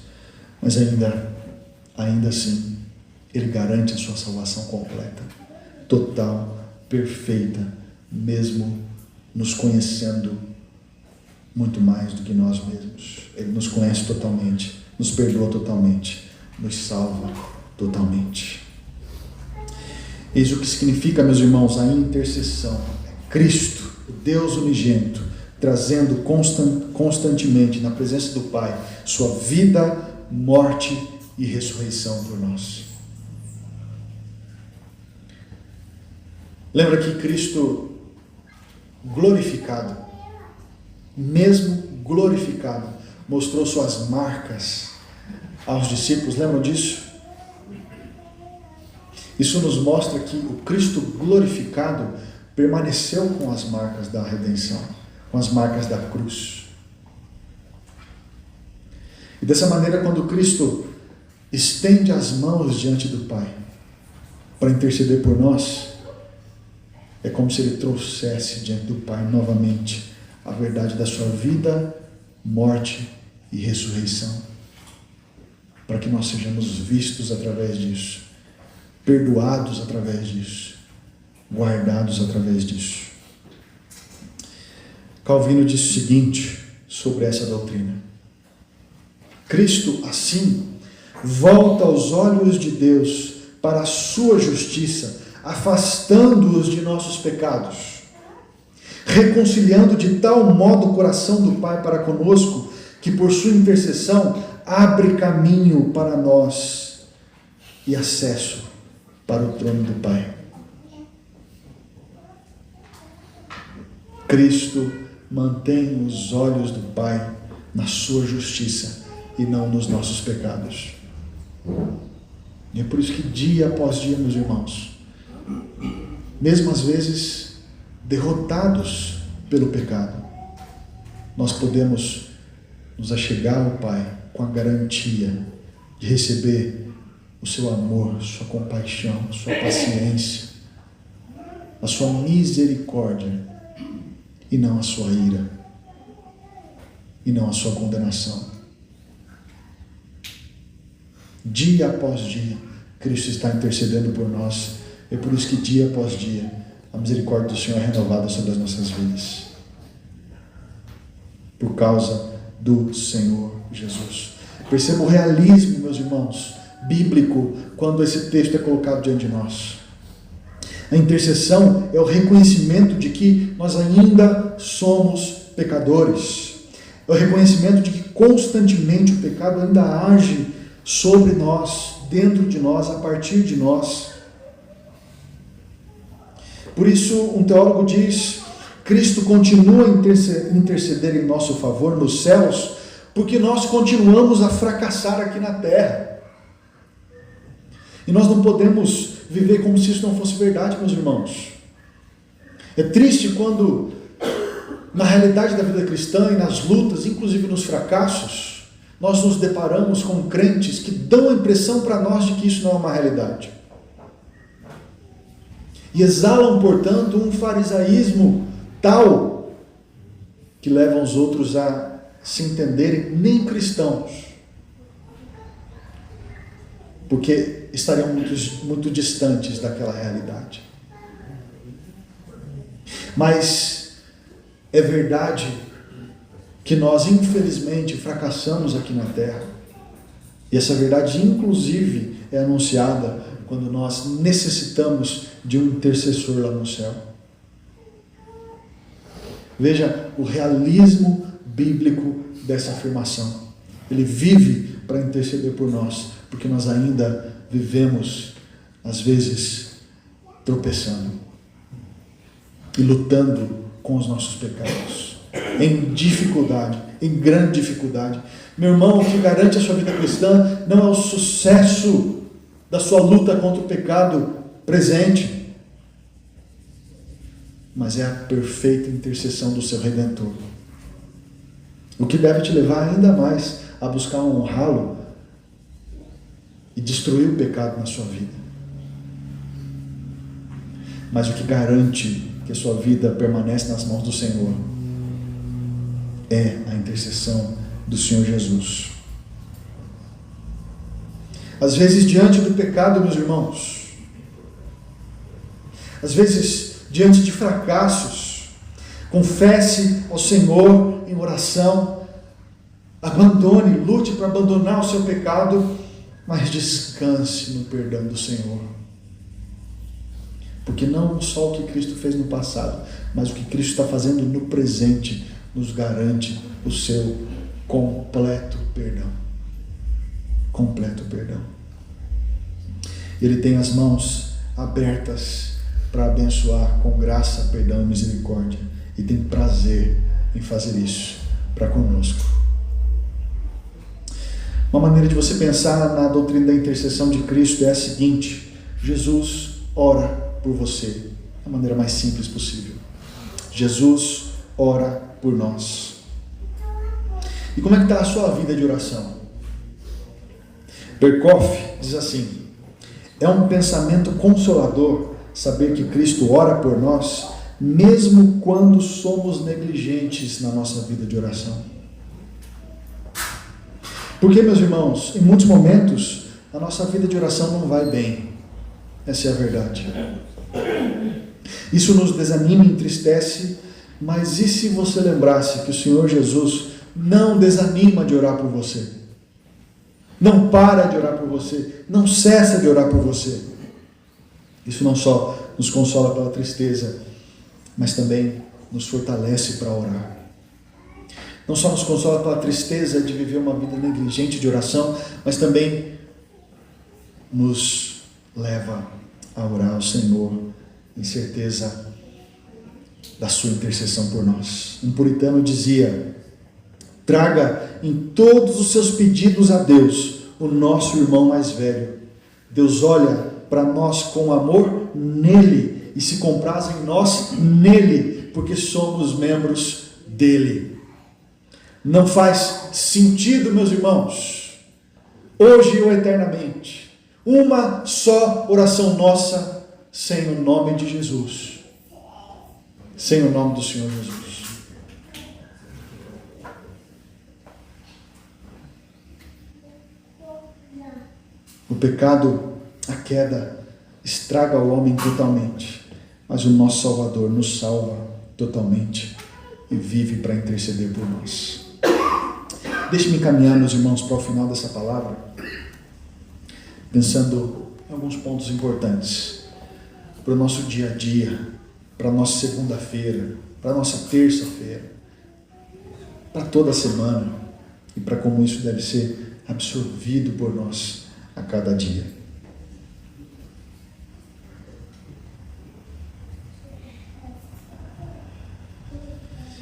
Mas ainda assim, Ele garante a sua salvação completa, total, perfeita, mesmo nos conhecendo muito mais do que nós mesmos. Ele nos conhece totalmente, nos perdoa totalmente, nos salva totalmente. Eis o que significa, meus irmãos, a intercessão. É Cristo, o Deus unigênito, trazendo constantemente na presença do Pai sua vida, morte e ressurreição por nós. Lembra que Cristo glorificado, mesmo glorificado, mostrou suas marcas aos discípulos, lembram disso? Isso nos mostra que o Cristo glorificado permaneceu com as marcas da redenção, com as marcas da cruz. E dessa maneira, quando Cristo estende as mãos diante do Pai para interceder por nós, é como se Ele trouxesse diante do Pai novamente a verdade da sua vida, morte e ressurreição, para que nós sejamos vistos através disso, perdoados através disso, guardados através disso. Calvino disse o seguinte sobre essa doutrina: Cristo, assim, volta os olhos de Deus para a sua justiça, afastando-os de nossos pecados, reconciliando de tal modo o coração do Pai para conosco, que por sua intercessão abre caminho para nós e acesso para o trono do Pai. Cristo mantém os olhos do Pai na sua justiça e não nos nossos pecados. E é por isso que dia após dia, meus irmãos, mesmo às vezes derrotados pelo pecado, nós podemos nos achegar ao Pai com a garantia de receber o seu amor, sua compaixão, sua paciência, a sua misericórdia, e não a sua ira, e não a sua condenação. Dia após dia, Cristo está intercedendo por nós. É por isso que dia após dia a misericórdia do Senhor é renovada sobre as nossas vidas, por causa do Senhor Jesus. Perceba o realismo, meus irmãos, bíblico, quando esse texto é colocado diante de nós. A intercessão é o reconhecimento de que nós ainda somos pecadores. É o reconhecimento de que constantemente o pecado ainda age sobre nós, dentro de nós, a partir de nós. Por isso, um teólogo diz: Cristo continua a interceder em nosso favor nos céus, porque nós continuamos a fracassar aqui na terra. E nós não podemos viver como se isso não fosse verdade, meus irmãos. É triste quando, na realidade da vida cristã e nas lutas, inclusive nos fracassos, nós nos deparamos com crentes que dão a impressão para nós de que isso não é uma realidade. E exalam, portanto, um farisaísmo tal que levam os outros a se entenderem nem cristãos, porque estariam muito distantes daquela realidade. Mas é verdade que nós, infelizmente, fracassamos aqui na terra. E essa verdade, inclusive, é anunciada quando nós necessitamos de um intercessor lá no céu. Veja o realismo bíblico dessa afirmação. Ele vive para interceder por nós, porque nós ainda vivemos, às vezes, tropeçando e lutando com os nossos pecados, em dificuldade, em grande dificuldade. Meu irmão, o que garante a sua vida cristã não é o sucesso da sua luta contra o pecado presente, mas é a perfeita intercessão do seu Redentor. O que deve te levar ainda mais a buscar honrá-lo e destruir o pecado na sua vida. Mas o que garante que a sua vida permanece nas mãos do Senhor é a intercessão do Senhor Jesus. Às vezes, diante do pecado, meus irmãos, às vezes, diante de fracassos, confesse ao Senhor em oração, abandone, lute para abandonar o seu pecado, mas descanse no perdão do Senhor. Porque não só o que Cristo fez no passado, mas o que Cristo está fazendo no presente nos garante o seu completo perdão. Completo perdão. Ele tem as mãos abertas para abençoar com graça, perdão e misericórdia. E tem prazer em fazer isso para conosco. Uma maneira de você pensar na doutrina da intercessão de Cristo é a seguinte: Jesus ora por você, da maneira mais simples possível. Jesus ora por nós. E como é que está a sua vida de oração? Berkhoff diz assim: é um pensamento consolador saber que Cristo ora por nós, mesmo quando somos negligentes na nossa vida de oração. Porque, meus irmãos, em muitos momentos a nossa vida de oração não vai bem. Essa é a verdade. Isso nos desanima e entristece, mas e se você lembrasse que o Senhor Jesus não desanima de orar por você? Não para de orar por você, não cessa de orar por você. Isso não só nos consola pela tristeza, mas também nos fortalece para orar. Não só nos consola pela tristeza de viver uma vida negligente de oração, mas também nos leva a orar ao Senhor em certeza da sua intercessão por nós. Um puritano dizia: traga em todos os seus pedidos a Deus o nosso irmão mais velho. Deus olha para nós com amor nele e se compraz em nós nele, porque somos membros dele. Não faz sentido, meus irmãos, hoje ou eternamente, uma só oração nossa sem o nome de Jesus, sem o nome do Senhor Jesus. O pecado, a queda, estraga o homem totalmente, mas o nosso Salvador nos salva totalmente e vive para interceder por nós. Deixe-me caminhar, meus irmãos, para o final dessa palavra, pensando em alguns pontos importantes para o nosso dia a dia, para a nossa segunda-feira, para a nossa terça-feira, para toda a semana e para como isso deve ser absorvido por nós a cada dia.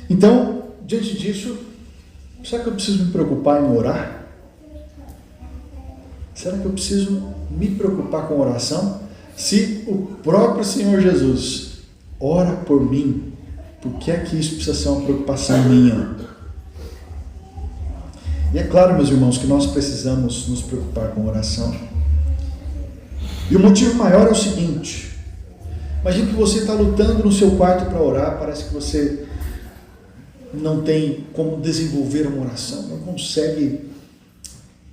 Então, diante disso, será que eu preciso me preocupar em orar? Será que eu preciso me preocupar com oração? Se o próprio Senhor Jesus ora por mim, por que é que isso precisa ser uma preocupação minha? E é claro, meus irmãos, que nós precisamos nos preocupar com oração. E o motivo maior é o seguinte: imagine que você está lutando no seu quarto para orar, parece que você não tem como desenvolver uma oração, não consegue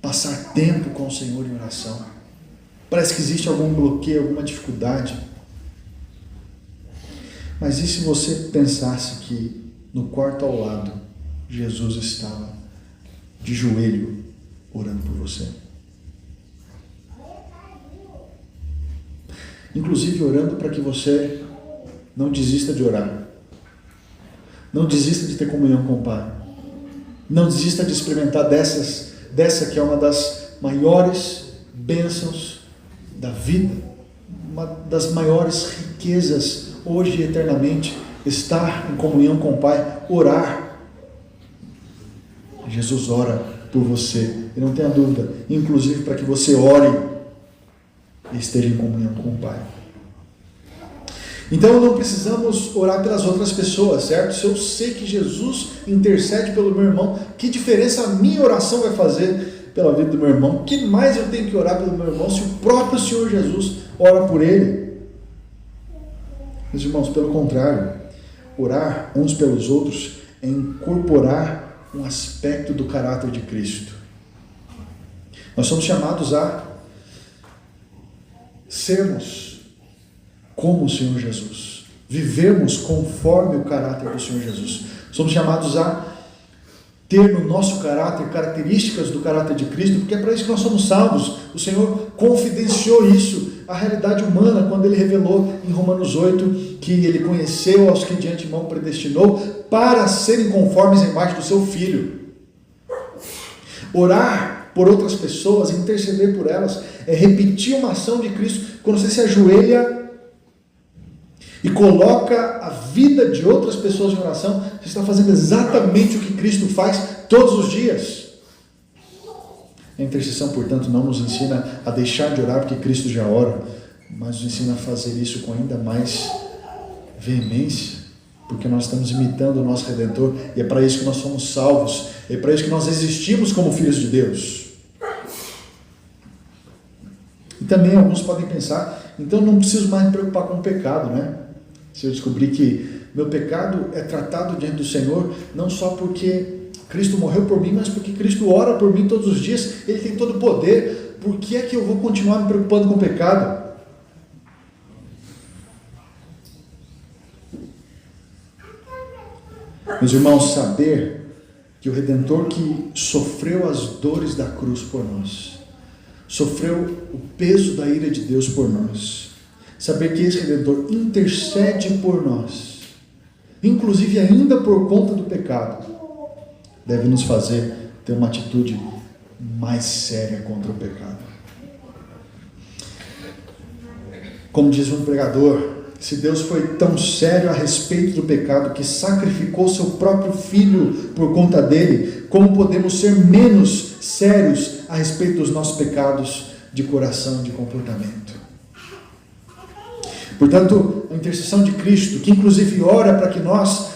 passar tempo com o Senhor em oração. Parece que existe algum bloqueio, alguma dificuldade. Mas e se você pensasse que no quarto ao lado, Jesus estava de joelho orando por você? Inclusive orando para que você não desista de orar. Não desista de ter comunhão com o Pai. Não desista de experimentar dessa que é uma das maiores bênçãos da vida, uma das maiores riquezas hoje e eternamente, estar em comunhão com o Pai, orar. Jesus ora por você, e não tenha dúvida, inclusive para que você ore e esteja em comunhão com o Pai. Então não precisamos orar pelas outras pessoas, certo? Se eu sei que Jesus intercede pelo meu irmão, que diferença a minha oração vai fazer pela vida do meu irmão? O que mais eu tenho que orar pelo meu irmão se o próprio Senhor Jesus ora por ele? Meus irmãos, pelo contrário, orar uns pelos outros é incorporar um aspecto do caráter de Cristo. Nós somos chamados a sermos como o Senhor Jesus, vivermos conforme o caráter do Senhor Jesus. Somos chamados a ter no nosso caráter características do caráter de Cristo, porque é para isso que nós somos salvos. O Senhor confidenciou isso a realidade humana, quando ele revelou em Romanos 8 que ele conheceu aos que de antemão predestinou para serem conformes à imagem do seu Filho. Orar por outras pessoas, interceder por elas, é repetir uma ação de Cristo. Quando você se ajoelha e coloca a vida de outras pessoas em oração, você está fazendo exatamente o que Cristo faz todos os dias. A intercessão, portanto, não nos ensina a deixar de orar porque Cristo já ora, mas nos ensina a fazer isso com ainda mais veemência, porque nós estamos imitando o nosso Redentor, e é para isso que nós somos salvos, é para isso que nós existimos como filhos de Deus. E também alguns podem pensar, então não preciso mais me preocupar com o pecado, né? Se eu descobrir que meu pecado é tratado diante do Senhor, não só porque Cristo morreu por mim, mas porque Cristo ora por mim todos os dias, Ele tem todo o poder, por que é que eu vou continuar me preocupando com o pecado? Meus irmãos, saber que o Redentor que sofreu as dores da cruz por nós, sofreu o peso da ira de Deus por nós, saber que esse Redentor intercede por nós, inclusive ainda por conta do pecado, deve nos fazer ter uma atitude mais séria contra o pecado. Como diz um pregador, se Deus foi tão sério a respeito do pecado que sacrificou seu próprio Filho por conta dele, como podemos ser menos sérios a respeito dos nossos pecados de coração e de comportamento? Portanto, a intercessão de Cristo, que inclusive ora para que nós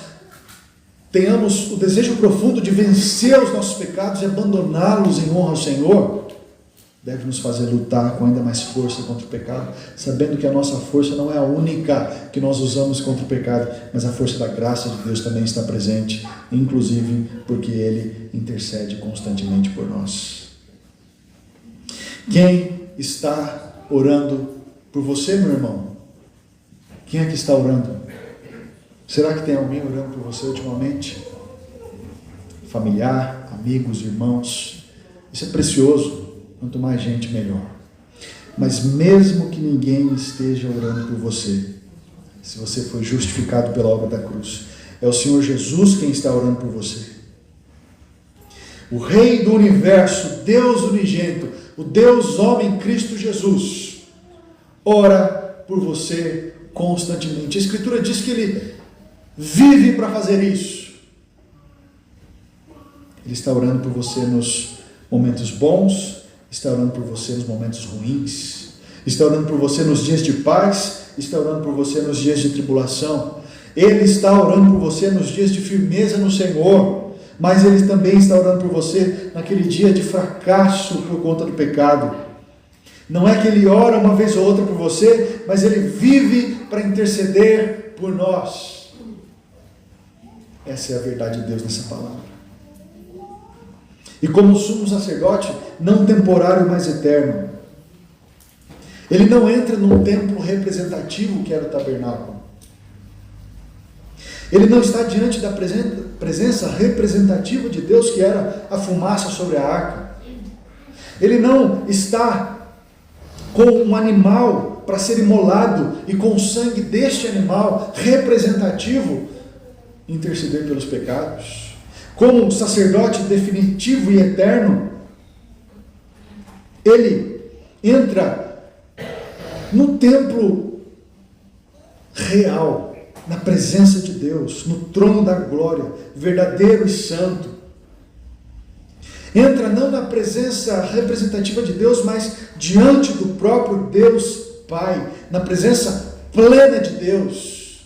tenhamos o desejo profundo de vencer os nossos pecados e abandoná-los em honra ao Senhor, deve nos fazer lutar com ainda mais força contra o pecado, sabendo que a nossa força não é a única que nós usamos contra o pecado, mas a força da graça de Deus também está presente, inclusive porque Ele intercede constantemente por nós. Quem está orando por você, meu irmão? Quem é que está orando? Será que tem alguém orando por você ultimamente? Familiar, amigos, irmãos. Isso é precioso. Quanto mais gente, melhor. Mas mesmo que ninguém esteja orando por você, se você foi justificado pela obra da cruz, é o Senhor Jesus quem está orando por você. O Rei do Universo, Deus unigênito, o Deus homem Cristo Jesus, ora por você constantemente. A Escritura diz que Ele vive para fazer isso. Ele está orando por você nos momentos bons, está orando por você nos momentos ruins, está orando por você nos dias de paz, está orando por você nos dias de tribulação. Ele está orando por você nos dias de firmeza no Senhor, mas Ele também está orando por você naquele dia de fracasso por conta do pecado. Não é que Ele ora uma vez ou outra por você, mas Ele vive para interceder por nós. Essa é a verdade de Deus nessa palavra. E como sumo sacerdote, não temporário, mas eterno, Ele não entra num templo representativo que era o tabernáculo. Ele não está diante da presença representativa de Deus, que era a fumaça sobre a arca. Ele não está com um animal para ser imolado e com o sangue deste animal representativo interceder pelos pecados. Como um sacerdote definitivo e eterno, Ele entra no templo real, na presença de Deus, no trono da glória, verdadeiro e santo. Entra não na presença representativa de Deus, mas diante do próprio Deus Pai, na presença plena de Deus,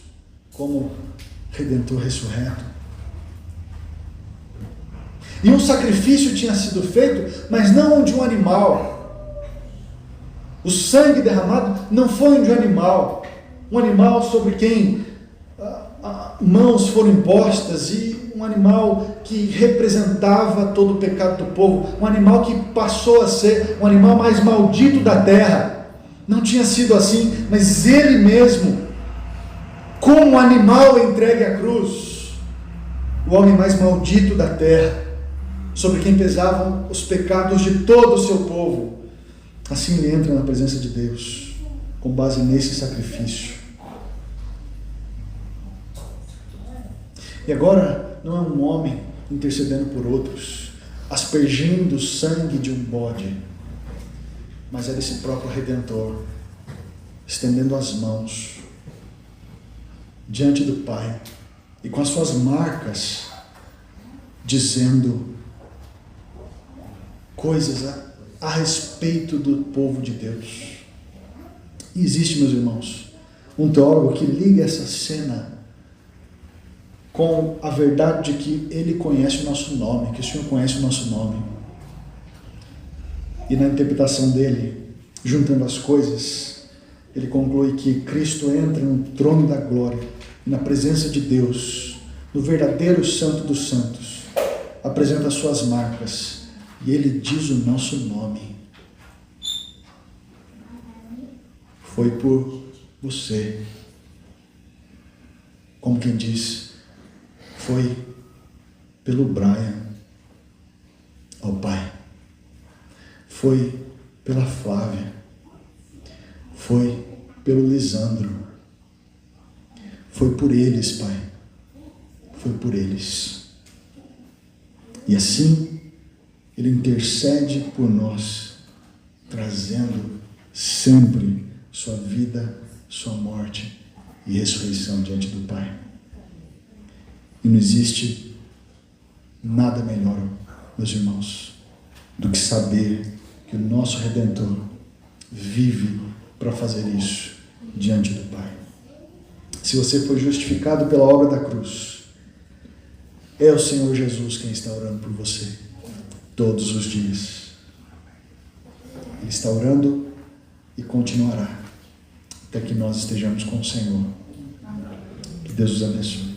como Redentor ressurreto. E um sacrifício tinha sido feito, mas não de um animal. O sangue derramado não foi de um animal sobre quem mãos foram impostas, e um animal que representava todo o pecado do povo, um animal que passou a ser o animal mais maldito da terra. Não tinha sido assim, mas Ele mesmo, como um animal entregue à cruz, o homem mais maldito da terra, sobre quem pesavam os pecados de todo o seu povo, assim Ele entra na presença de Deus. com base nesse sacrifício. E agora não é um homem intercedendo por outros, aspergindo o sangue de um bode, mas é desse próprio Redentor, estendendo as mãos diante do Pai e com as suas marcas, dizendo coisas a respeito do povo de Deus. E existe, meus irmãos, um teólogo que liga essa cena com a verdade de que Ele conhece o nosso nome, que o Senhor conhece o nosso nome. E na interpretação dele, juntando as coisas, ele conclui que Cristo entra no trono da glória, na presença de Deus, no verdadeiro Santo dos Santos, apresenta as suas marcas, e Ele diz o nosso nome. Foi por você. Como quem diz, foi pelo Brian ao Pai. Foi pela Flávia. Foi pelo Lisandro. Foi por eles, Pai. Foi por eles. E assim, Ele intercede por nós, trazendo sempre sua vida, sua morte e ressurreição diante do Pai. E não existe nada melhor, meus irmãos, do que saber que o nosso Redentor vive para fazer isso diante do Pai. Se você foi justificado pela obra da cruz, é o Senhor Jesus quem está orando por você todos os dias. Ele está orando e continuará até que nós estejamos com o Senhor. Que Deus os abençoe.